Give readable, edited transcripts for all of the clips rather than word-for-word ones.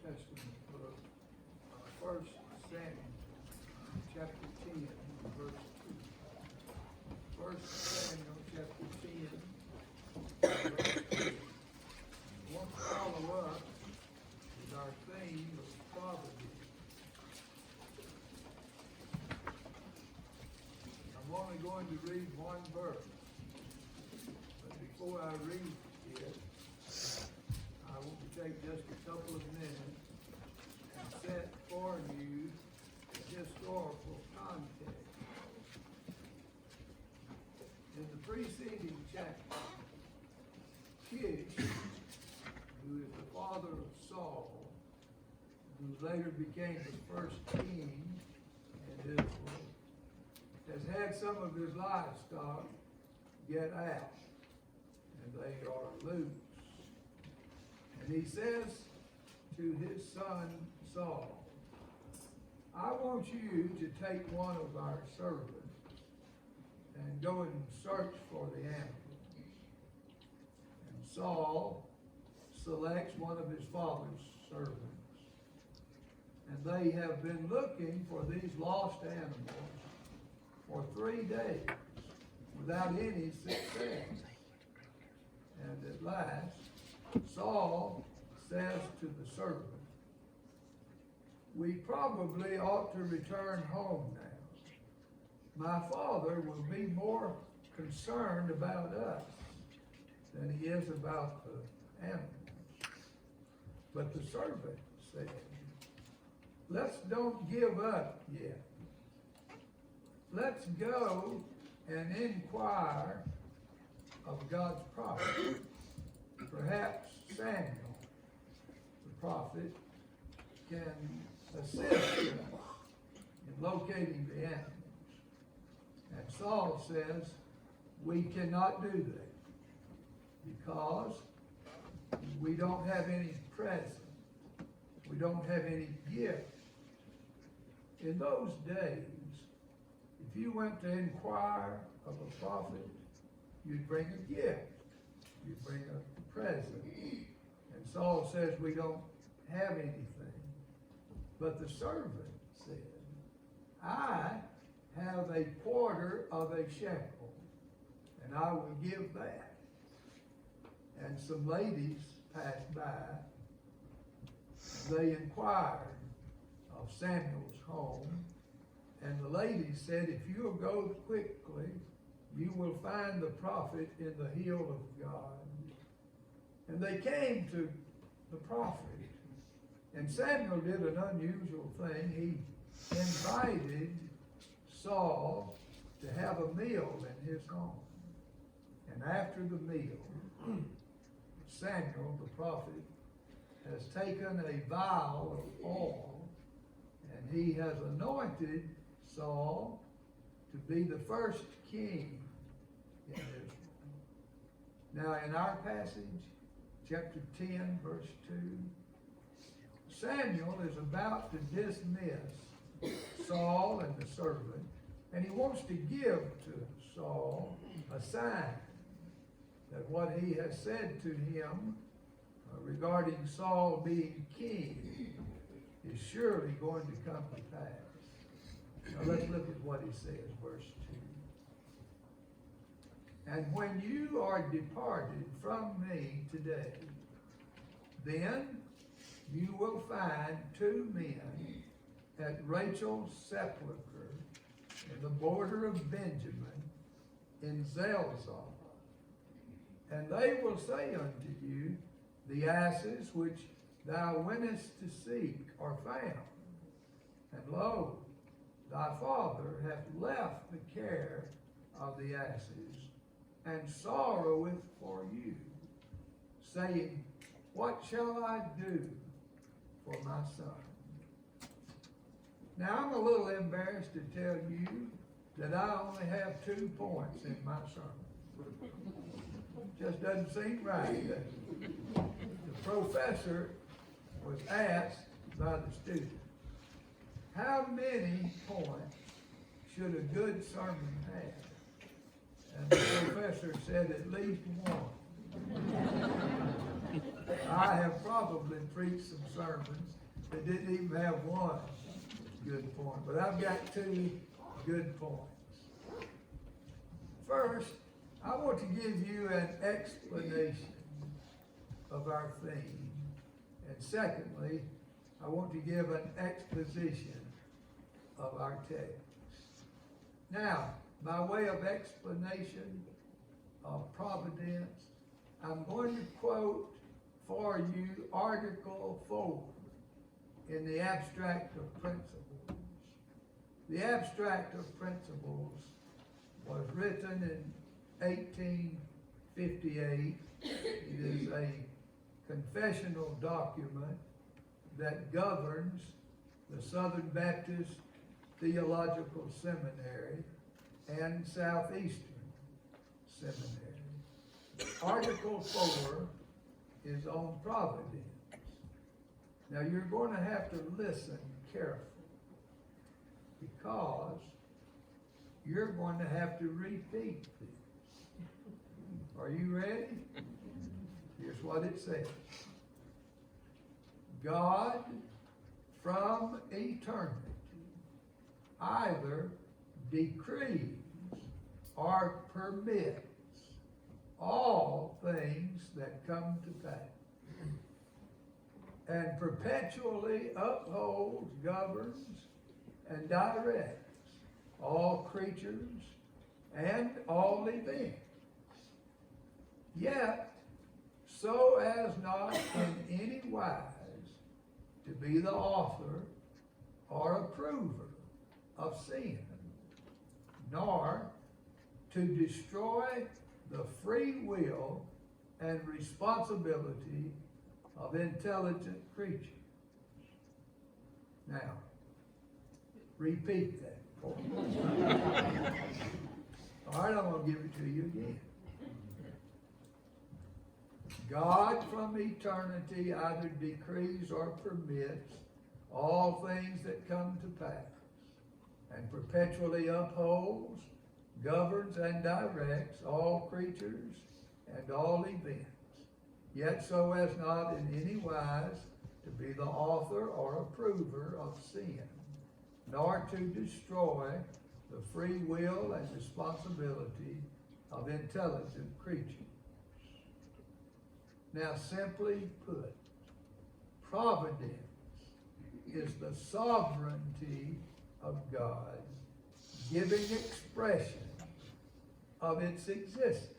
Testament book, 1 Samuel, chapter 10, verse 2. 1 Samuel, chapter 10, verse 2. I want to follow up with our theme of providence. I'm only going to read one verse, but before I read it, I want to take just a couple of minutes and set for you the historical context. In the preceding chapter, Kish, who is the father of Saul, who later became the first king in Israel, has had some of his livestock get out, and they are loose. And he says to his son Saul, I want you to take one of our servants and go and search for the animals. And Saul selects one of his father's servants. And they have been looking for these lost animals for 3 days without any success. And at last, Saul says to the servant, we probably ought to return home now. My father will be more concerned about us than he is about the animals. But the servant said, let's don't give up yet. Let's go and inquire of God's prophet. Perhaps Samuel, the prophet, can assist us in locating the animals. And Saul says, we cannot do that because we don't have any present. We don't have any gift. In those days, if you went to inquire of a prophet, you'd bring a gift. You'd bring a present. And Saul says, we don't have anything. But the servant said, I have a quarter of a shekel, and I will give that. And some ladies passed by. They inquired of Samuel's home, and the ladies said, if you'll go quickly, you will find the prophet in the hill of God. And they came to the prophet. And Samuel did an unusual thing. He invited Saul to have a meal in his home. And after the meal, Samuel, the prophet, has taken a vial of oil, and he has anointed Saul to be the first king in Israel. Now in our passage, chapter 10, verse 2, Samuel is about to dismiss Saul and the servant, and he wants to give to Saul a sign that what he has said to him regarding Saul being king is surely going to come to pass. Now let's look at what he says, verse 2. And when you are departed from me today, then you will find 2 men at Rachel's sepulchre in the border of Benjamin in Zelzah. And they will say unto you, the asses which thou wentest to seek are found. And lo, thy father hath left the care of the asses, and sorroweth for you, saying, what shall I do for my son? Now I'm a little embarrassed to tell you that I only have 2 points in my sermon. Just doesn't seem right. The professor was asked by the student, how many points should a good sermon have? And the professor said at least 1. I have probably preached some sermons that didn't even have one good point, but I've got two good points. First, I want to give you an explanation of our theme. And secondly, I want to give an exposition of our text. Now, by way of explanation of providence, I'm going to quote for you Article 4 in the Abstract of Principles. The Abstract of Principles was written in 1858. It is a confessional document that governs the Southern Baptist Theological Seminary and Southeastern Seminary. Article 4 is on providence. Now you're going to have to listen carefully because you're going to have to repeat this. Are you ready? Here's what it says. God from eternity either decrees or permits all things that come to pass, and perpetually upholds, governs, and directs all creatures and all events, yet so as not in any wise to be the author or approver of sin, nor to destroy the free will and responsibility of intelligent creatures. Now, repeat that for me. All right, I'm going to give it to you again. God from eternity either decrees or permits all things that come to pass, and perpetually upholds, governs, and directs all creatures and all events, yet so as not in any wise to be the author or approver of sin, nor to destroy the free will and responsibility of intelligent creatures. Now, simply put, providence is the sovereignty of God giving expression of its existence.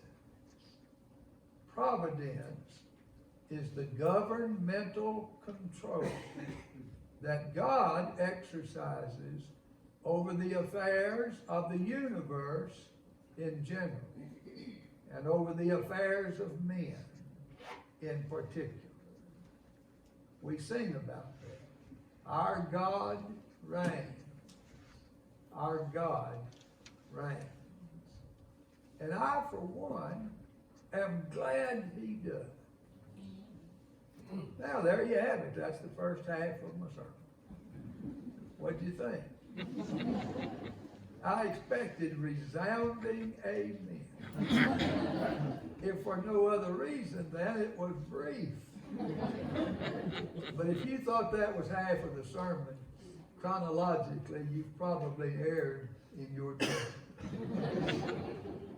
Providence is the governmental control that God exercises over the affairs of the universe in general, and over the affairs of men in particular. We sing about that. Our God reigns. Our God reigns. And I, for one, am glad he does. Now, there you have it. That's the first half of my sermon. What'd you think? I expected resounding amen. If for no other reason than it was brief. But if you thought that was half of the sermon, chronologically, you've probably erred in your judgment.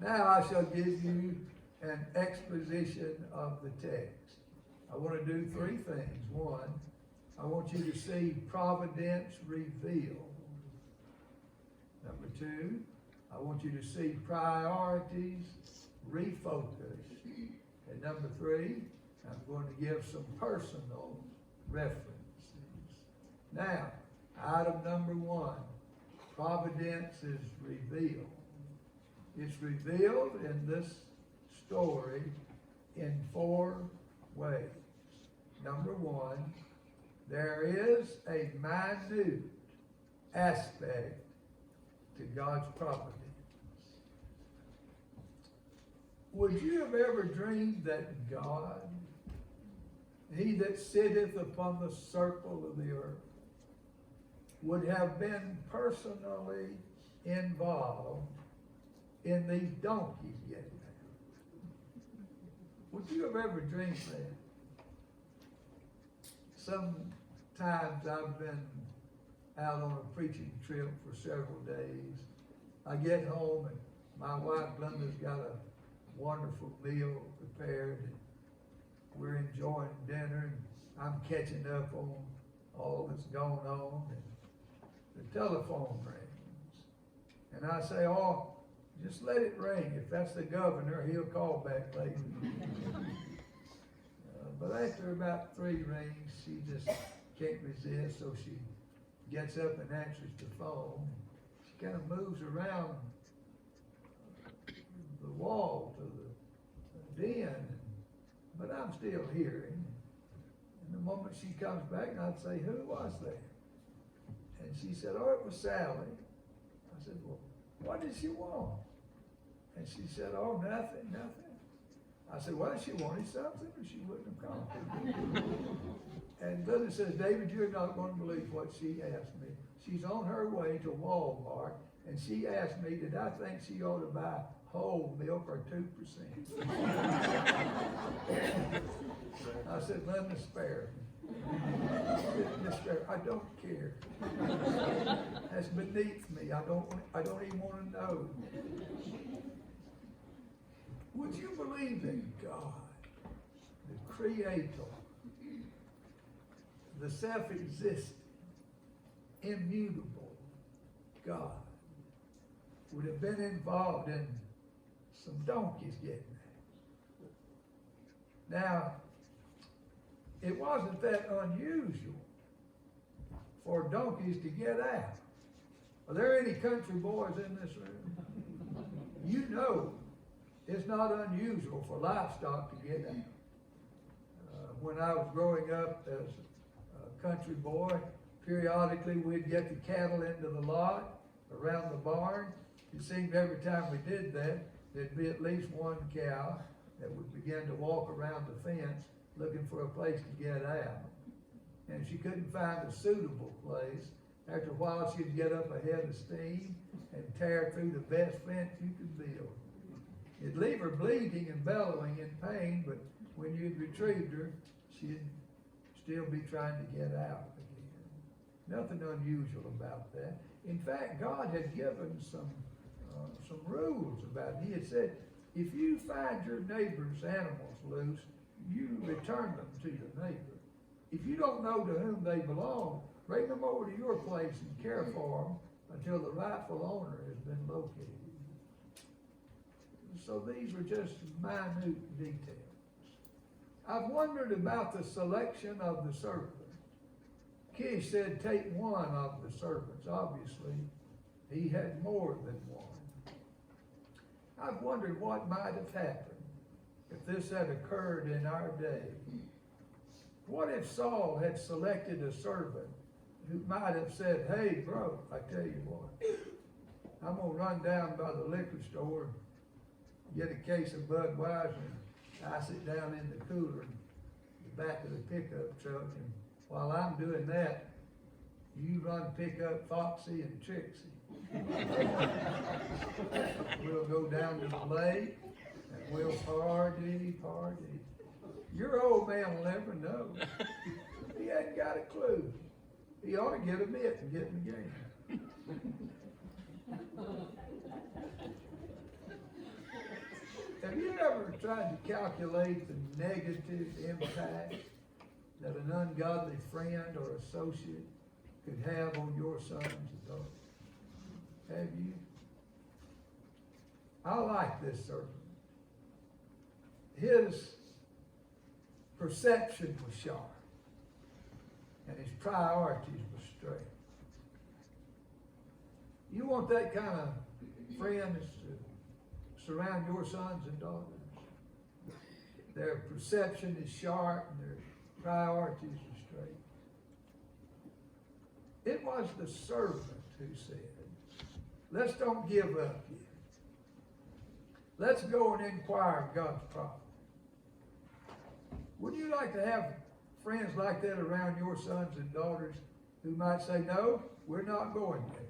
Now I shall give you an exposition of the text. I want to do three things. One, I want you to see providence revealed. Number two, I want you to see priorities refocused. And number three, I'm going to give some personal references. Now, item number one, providence is revealed. It's revealed in this story in four ways. Number one, there is a minute aspect to God's providence. Would you have ever dreamed that God, he that sitteth upon the circle of the earth, would have been personally involved in these donkeys getting there? Would you have ever dreamed that? sometimes I've been out on a preaching trip for several days. I get home and my wife Glenda's got a wonderful meal prepared. And we're enjoying dinner and I'm catching up on all that's going on. And the telephone rings. And I say, oh, just let it ring. If that's the governor, he'll call back later. But after about 3 rings, she just can't resist, so she gets up and answers the phone. She kind of moves around the wall to the den, but I'm still hearing. And the moment she comes back, and I'd say, who was there? And she said, oh, it was Sally. I said, well, what did she want? And she said, oh, nothing. I said, well, she wanted something, or she wouldn't have come. And Linda says, David, you're not going to believe what she asked me. She's on her way to Walmart, and she asked me, did I think she ought to buy whole milk or 2%? I said, Linda, spare me. I don't care. That's beneath me. I don't even want to know. Would you believe in God, the Creator, the self-existing, immutable God, would have been involved in some donkeys getting there? Now, it wasn't that unusual for donkeys to get out. Are there any country boys in this room? You know it's not unusual for livestock to get out. When I was growing up as a country boy, periodically we'd get the cattle into the lot around the barn. It seemed every time we did that, there'd be at least one cow that would begin to walk around the fence looking for a place to get out. And if she couldn't find a suitable place, after a while she'd get up a head of steam and tear through the best fence you could build. It'd leave her bleeding and bellowing in pain, but when you'd retrieved her, she'd still be trying to get out again. Nothing unusual about that. In fact, God had given some rules about it. He had said, if you find your neighbor's animals loose, you return them to your neighbor. If you don't know to whom they belong, bring them over to your place and care for them until the rightful owner has been located. So these were just minute details. I've wondered about the selection of the serpent. Kish said, take one of the serpents. Obviously, he had more than one. I've wondered what might have happened if this had occurred in our day. What if Saul had selected a servant who might have said, hey, bro, I tell you what, I'm going to run down by the liquor store, get a case of Budweiser, and ice it down in the cooler in the back of the pickup truck. And while I'm doing that, you run pick up Foxy and Trixie. We'll go down to the lake and we'll party. Your old man will never know. He hadn't got a clue. He ought to get a mitt and get in the game. Have you ever tried to calculate the negative impact that an ungodly friend or associate could have on your sons and daughters? Have you? I like this servant. His perception was sharp, and his priorities were straight. You want that kind of friends to surround your sons and daughters. Their perception is sharp, and their priorities are straight. It was the servant who said, let's don't give up yet. Let's go and inquire of God's prophet. Would you like to have friends like that around your sons and daughters who might say, no, we're not going there?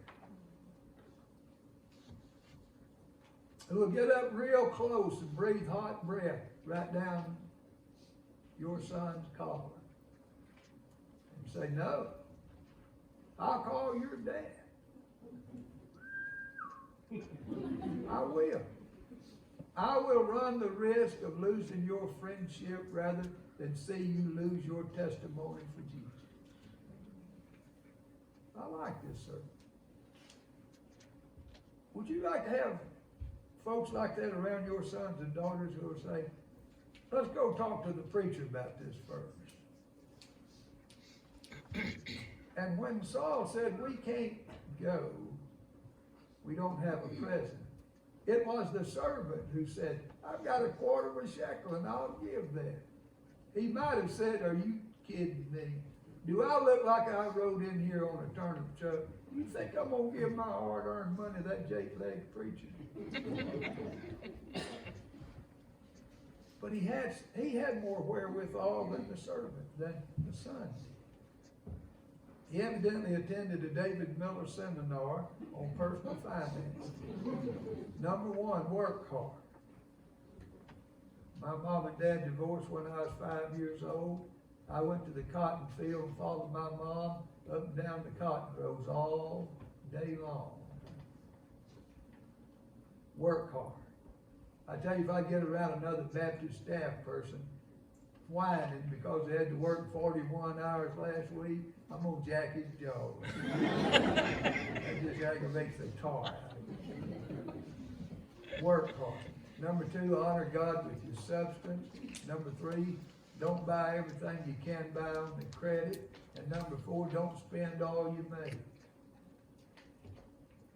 Who will get up real close and breathe hot breath right down your son's collar. You say, no, I'll call your dad. I will. I will run the risk of losing your friendship rather than see you lose your testimony for Jesus. I like this, sir. Would you like to have folks like that around your sons and daughters who will say, let's go talk to the preacher about this first? And when Saul said, we can't go, we don't have a present, it was the servant who said, I've got a quarter of a shekel and I'll give that. He might have said, are you kidding me? Do I look like I rode in here on a turnip truck? You think I'm going to give my hard-earned money to that Jake-legged preacher? But he had more wherewithal than the servant, than the son. He evidently attended a David Miller seminar on personal finance. Number one, work hard. My mom and dad divorced when I was 5 years old. I went to the cotton field and followed my mom up and down the cotton rows all day long. Work hard. I tell you, if I get around another Baptist staff person whining because they had to work 41 hours last week, I'm going to jack his jaw. That just aggravates the tar out of it. Work hard. Number two, honor God with your substance. Number three, don't buy everything you can buy on the credit. And number four, don't spend all you make.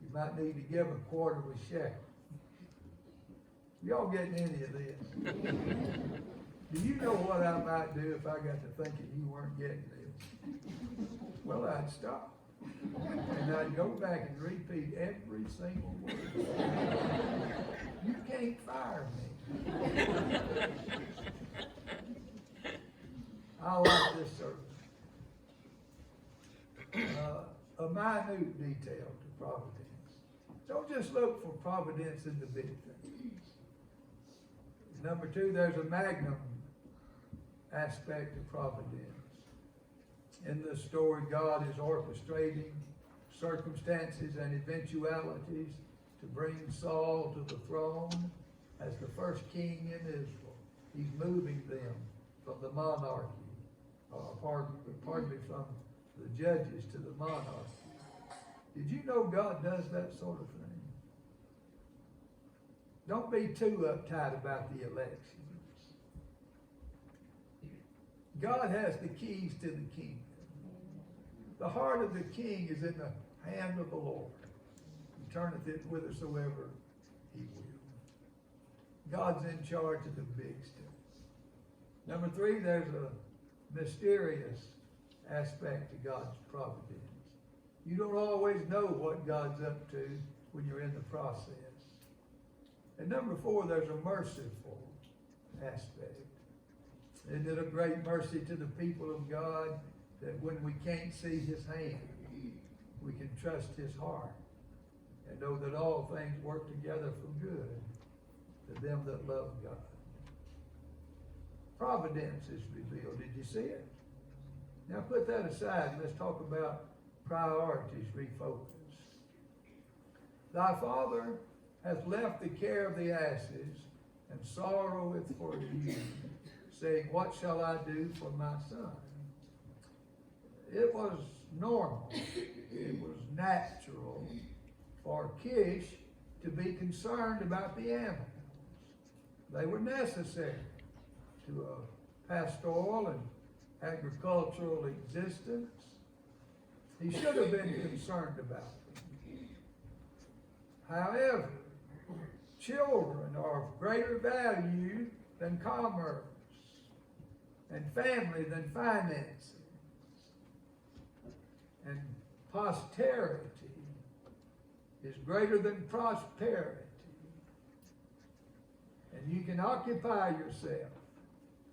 You might need to give a quarter of a shekel. Y'all getting any of this? Do you know what I might do if I got to thinking you weren't getting this? Well, I'd stop. And I'd go back and repeat every single word. You can't fire me. I like this service. A minute detail to providence. Don't just look for providence in the big things. Number two, there's a magnum aspect of providence. In this story, God is orchestrating circumstances and eventualities to bring Saul to the throne as the first king in Israel. He's moving them from the monarchy, pardon me, from the judges to the monarchy. Did you know God does that sort of thing? Don't be too uptight about the elections. God has the keys to the kingdom. The heart of the king is in the hand of the Lord. He turneth it whithersoever he will. God's in charge of the big stuff. Number three, there's a mysterious aspect to God's providence. You don't always know what God's up to when you're in the process. And number four, there's a merciful aspect. Isn't it a great mercy to the people of God that when we can't see his hand, we can trust his heart and know that all things work together for good to them that love God. Providence is revealed. Did you see it? Now put that aside and let's talk about priorities refocused. Thy father hath left the care of the asses and sorroweth for you, saying, what shall I do for my son? It was normal, it was natural for Kish to be concerned about the animals. They were necessary to a pastoral and agricultural existence. He should have been concerned about them. However, children are of greater value than commerce and family than finances. And posterity is greater than prosperity. And you can occupy yourself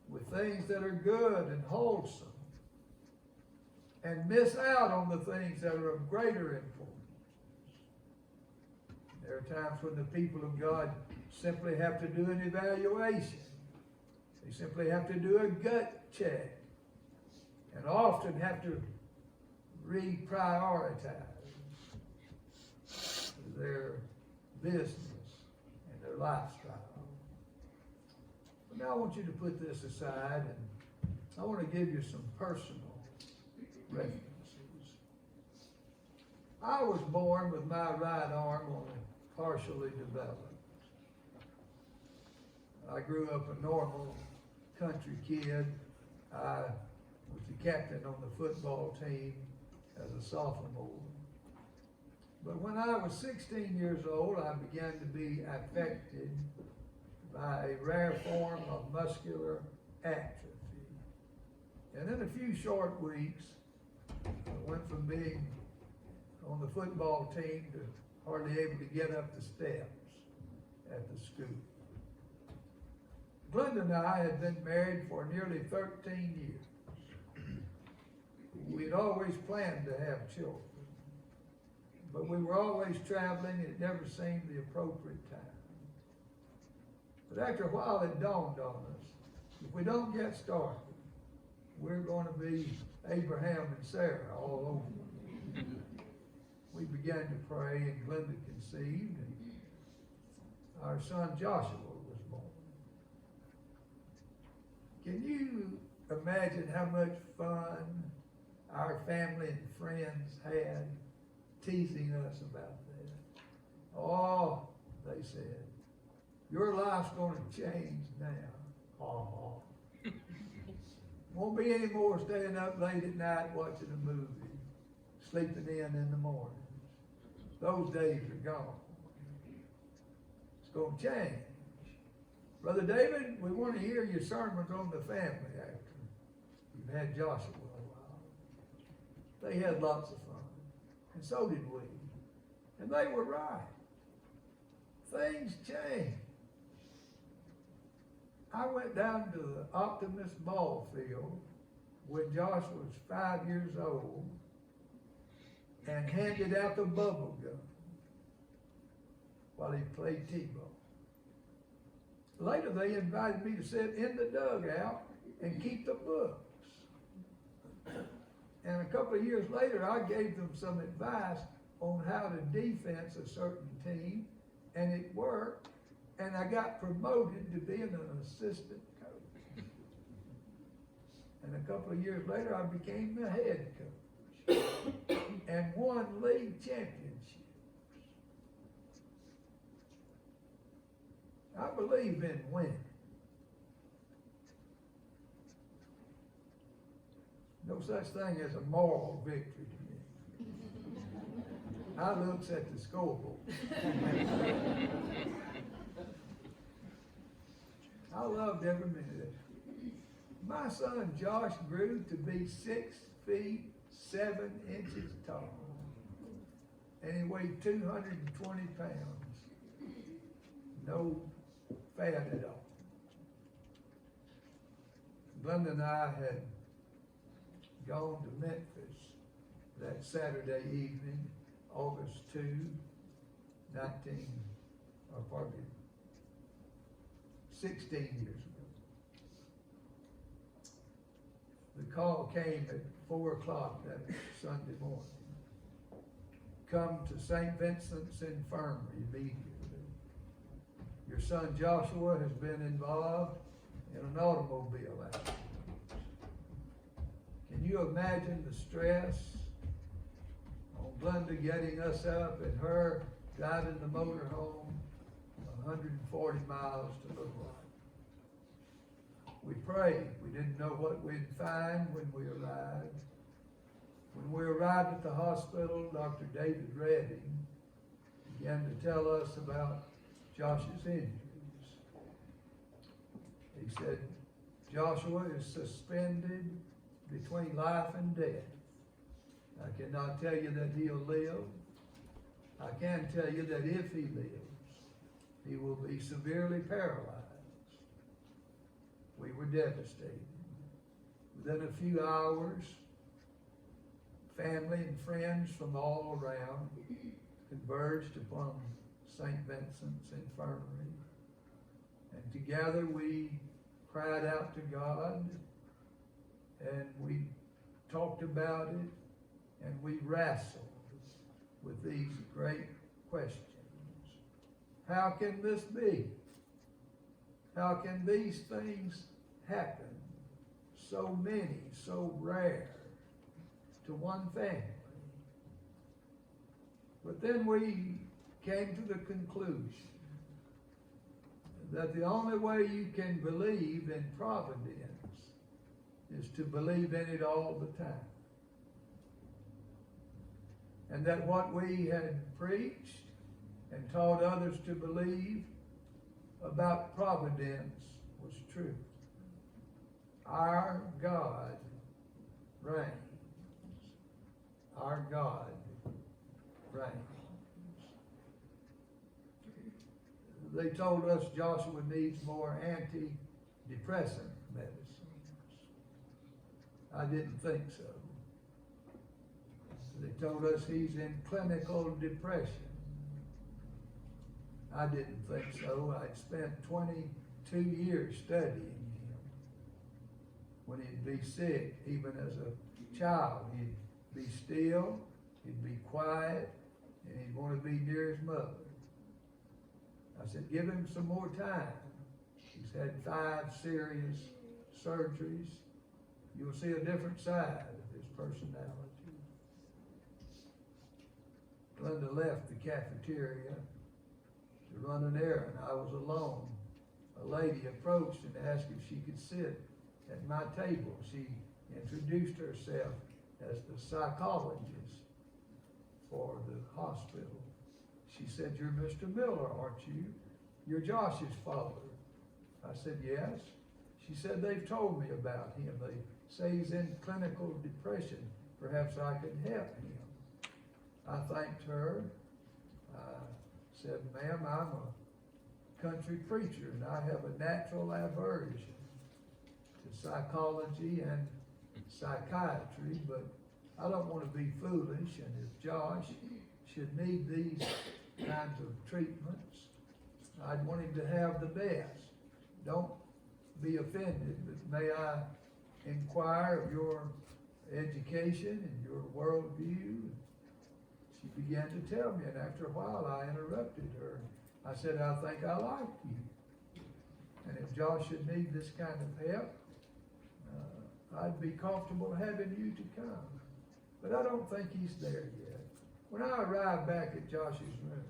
with things that are good and wholesome and miss out on the things that are of greater importance. There are times when the people of God simply have to do an evaluation. They simply have to do a gut check and often have to reprioritize their business and their lifestyle. But now I want you to put this aside, and I want to give you some personal references. I was born with my right arm only partially developed. I grew up a normal country kid. I was the captain on the football team as a sophomore. But when I was 16 years old, I began to be affected by a rare form of muscular atrophy. And in a few short weeks, I went from being on the football team to hardly able to get up the steps at the school. Glenda and I had been married for nearly 13 years. We'd always planned to have children, but we were always traveling, and it never seemed the appropriate time. But after a while, it dawned on us, if we don't get started, we're going to be Abraham and Sarah all over. We began to pray, and Glenda conceived, and our son Joshua was born. Can you imagine how much fun our family and friends had teasing us about that? Oh, they said, your life's going to change now. Oh. Won't be any more staying up late at night watching a movie, sleeping in the mornings. Those days are gone. It's going to change. Brother David, we want to hear your sermons on the family after you've had Joshua a while. They had lots of fun, and so did we. And they were right. Things changed. I went down to the Optimus ball field when Josh was 5 years old and handed out the bubble gum while he played t-ball. Later they invited me to sit in the dugout and keep the books. And a couple of years later I gave them some advice on how to defense a certain team, and it worked, and I got promoted to being an assistant coach. And a couple of years later I became the head coach and won league championships. I believe in winning. No such thing as a moral victory to me. I looks at the scoreboard. I loved every minute of it. My son Josh grew to be 6 feet 7 inches tall, and he weighed 220 pounds. No fat at all. Glenda and I had gone to Memphis that Saturday evening, August 2, 16 years ago. The call came at 4 o'clock that Sunday morning. Come to St. Vincent's Infirmary immediately. Your son Joshua has been involved in an automobile accident. Can you imagine the stress on Glenda getting us up and her driving the motor home 140 miles to Little Rock? We prayed. We didn't know what we'd find when we arrived. When we arrived at the hospital, Dr. David Redding began to tell us about Josh's injuries. He said, Joshua is suspended between life and death. I cannot tell you that he'll live. I can tell you that if he lives, he will be severely paralyzed. We were devastated. Within a few hours, family and friends from all around converged upon St. Vincent's Infirmary. And together we cried out to God, and we talked about it, and we wrestled with these great questions. How can this be? How can these things happen? So many, so rare to one family. But then we came to the conclusion that the only way you can believe in providence is to believe in it all the time. And that what we had preached and taught others to believe about providence was true. Our God reigns. Our God reigns. They told us Joshua needs more antidepressant medicines. I didn't think so. They told us he's in clinical depression. I didn't think so. I'd spent 22 years studying him. When he'd be sick, even as a child, he'd be still, he'd be quiet, and he'd want to be near his mother. I said, give him some more time. He's had 5 serious surgeries. You'll see a different side of his personality. Glenda left the cafeteria to run an errand. I was alone. A lady approached and asked if she could sit at my table. She introduced herself as the psychologist for the hospital. She said, you're Mr. Miller, aren't you? You're Josh's father. I said, yes. She said, they've told me about him. They say he's in clinical depression. Perhaps I could help him. I thanked her. I said, ma'am, I'm a country preacher and I have a natural aversion to psychology and psychiatry, but I don't want to be foolish, and if Josh should need these kinds of treatments, I'd want him to have the best. Don't be offended, but may I inquire of your education and your worldview? She began to tell me, and after a while I interrupted her. I said, I think I like you. And if Josh should need this kind of help, I'd be comfortable having you to come. But I don't think he's there yet. When I arrived back at Josh's room,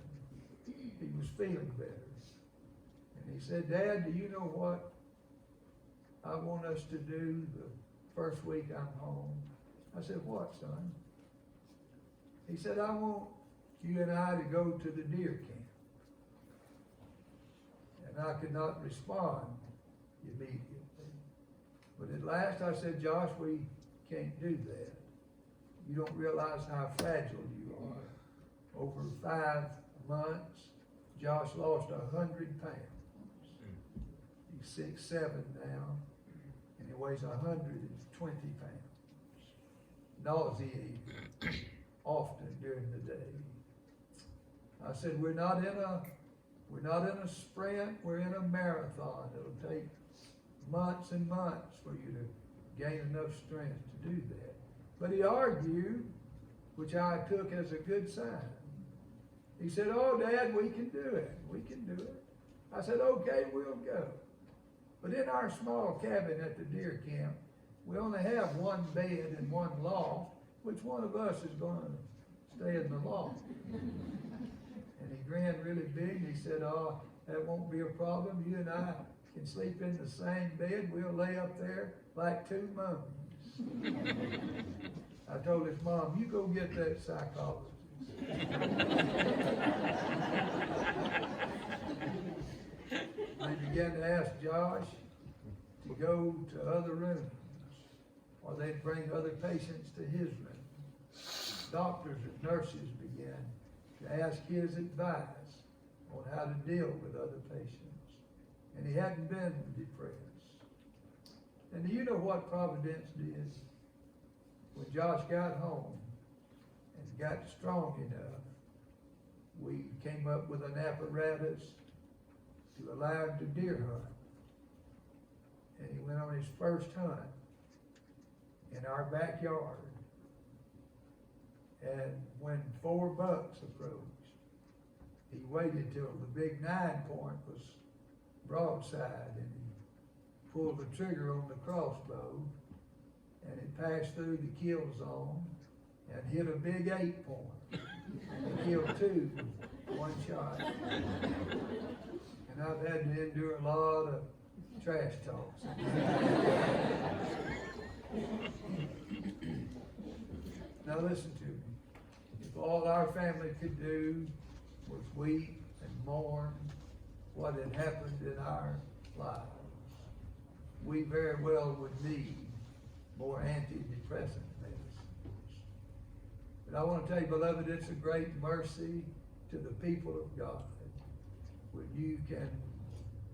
he was feeling better. And he said, Dad, do you know what I want us to do the first week I'm home? I said, what, son? He said, I want you and I to go to the deer camp. And I could not respond immediately. But at last I said, Josh, we can't do that. You don't realize how fragile you are. Over 5 months, Josh lost 100 pounds. He's 6'7" now, and he weighs 120 pounds. Nauseated often during the day. I said, we're not in a sprint, we're in a marathon. It'll take months and months for you to gain enough strength to do that. But he argued, which I took as a good sign. He said, oh, Dad, we can do it. We can do it. I said, okay, we'll go. But in our small cabin at the deer camp, we only have 1 bed and 1 loft. Which one of us is going to stay in the loft? And he grinned really big. He said, oh, that won't be a problem. You and I can sleep in the same bed. We'll lay up there like 2 mummies. I told his mom, you go get that psychologist. They began to ask Josh to go to other rooms, or they'd bring other patients to his room. Doctors and nurses began to ask his advice on how to deal with other patients. And he hadn't been depressed. And do you know what Providence did? When Josh got home and got strong enough, we came up with an apparatus to allow him to deer hunt. And he went on his first hunt in our backyard. And when $4 approached, he waited till the big 9-point was broadside, and he pulled the trigger on the crossbow, and it passed through the kill zone and hit a big 8-point. And he killed 2 with 1 shot. And I've had to endure a lot of trash talks. Now listen to me. If all our family could do was weep and mourn what had happened in our lives, we very well would need more antidepressant medicines. But I want to tell you, beloved, it's a great mercy to the people of God when you can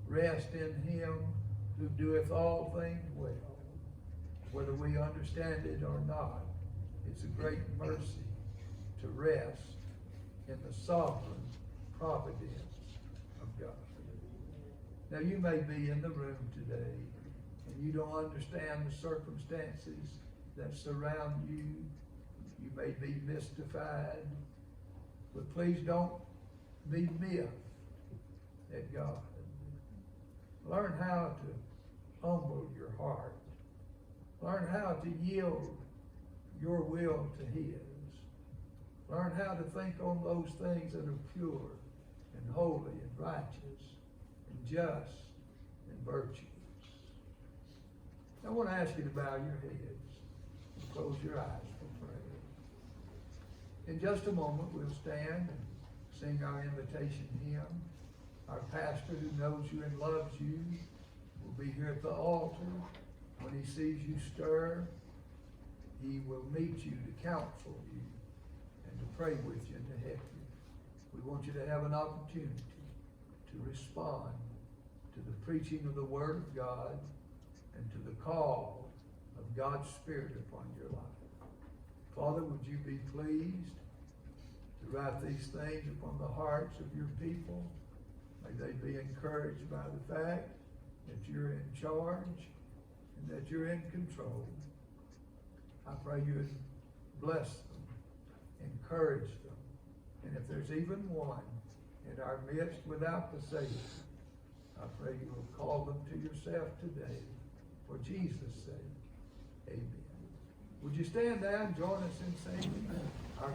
rest in Him who doeth all things well, whether we understand it or not. It's a great mercy to rest in the sovereign providence of God. Now you may be in the room today and you don't understand the circumstances that surround you. You may be mystified, but please don't be miffed at God. Learn how to humble your heart. Learn how to yield your will to His. Learn how to think on those things that are pure and holy and righteous and just and virtuous. I want to ask you to bow your heads and close your eyes for prayer. In just a moment, we'll stand and sing our invitation hymn. Our pastor, who knows you and loves you, will be here at the altar. When he sees you stir, he will meet you to counsel you and to pray with you and to help you. We want you to have an opportunity to respond to the preaching of the Word of God and to the call of God's Spirit upon your life. Father, would you be pleased to write these things upon the hearts of your people? May they be encouraged by the fact that you're in charge and that you're in control. I pray you would bless them, encourage them, and if there's even one in our midst without the Savior, I pray you will call them to yourself today for Jesus' sake. Amen. Would you stand down and join us in singing our